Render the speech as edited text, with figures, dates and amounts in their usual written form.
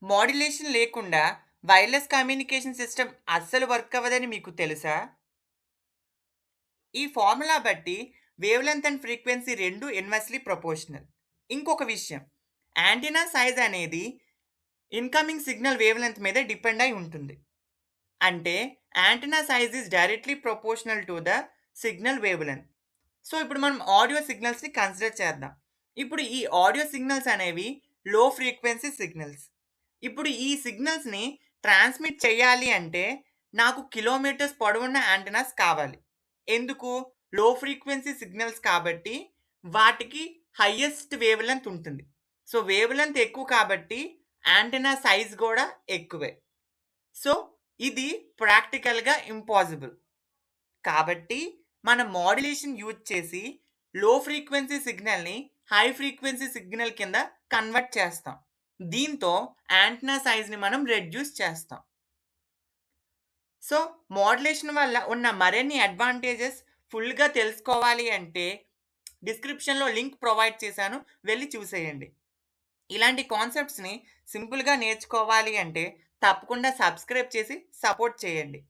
Modulation లేకుండా wireless communication system అస్సలు work అవ్వదని మీకు తెలుసా? ఈ ఫార్ములా బట్టి వేవ్ లెంగ్త్ అండ్ ఫ్రీక్వెన్సీ రెండూ ఇన్వర్స్‌లీ ప్రపోర్షనల్. ఇంకొక విషయం, యాంటెన్నా సైజ్ అనేది ఇన్‌కమింగ్ సిగ్నల్ వేవ్ లెంగ్త్ మీద డిపెండ్ అయి ఉంటుంది. అంటే antenna size is directly proportional to the signal wave length. So, ఇప్పుడు మనం ఆడియో సిగ్నల్స్‌ని కన్సిడర్ చేద్దాం. ఇప్పుడు ఈ ఆడియో సిగ్నల్స్ అనేవి లో ఫ్రీక్వెన్సీ సిగ్నల్స్. ఇప్పుడు ఈ సిగ్నల్స్‌ని ట్రాన్స్‌మిట్ చేయాలి అంటే నాకు కిలోమీటర్స్ పొడవున్న యాంటెన్నాస్ కావాలి. ఎందుకు? లో ఫ్రీక్వెన్సీ సిగ్నల్స్ కాబట్టి వాటికి హైయెస్ట్ వేవ్ లెంగ్త్ ఉంటుంది. సో, వేవ్ లెంగ్త్ ఎక్కువ కాబట్టి యాంటెన్నా సైజ్ గూడా ఎక్కువే. సో, ఇది ప్రాక్టికల్‌గా ఇంపాసిబుల్. కాబట్టి మనం మోడ్యులేషన్ యూజ్ చేసి లో ఫ్రీక్వెన్సీ సిగ్నల్‌ని హై ఫ్రీక్వెన్సీ సిగ్నల్ కింద కన్వర్ట్ చేస్తాం. దీంతో యాంటెన్నా సైజ్‌ని మనం రెడ్యూస్ చేస్తాం. సో, మోడ్యులేషన్ వల్ల ఉన్న మరిన్ని అడ్వాంటేజెస్ ఫుల్‌గా తెలుసుకోవాలి అంటే డిస్క్రిప్షన్‌లో లింక్ ప్రొవైడ్ చేశాను. వెళ్లి చూసేయండి. ఇలాంటి కాన్సెప్ట్స్‌ని సింపుల్‌గా నేర్చుకోవాలి అంటే తప్పకుండా సబ్స్క్రైబ్ చేసి సపోర్ట్ చేయండి.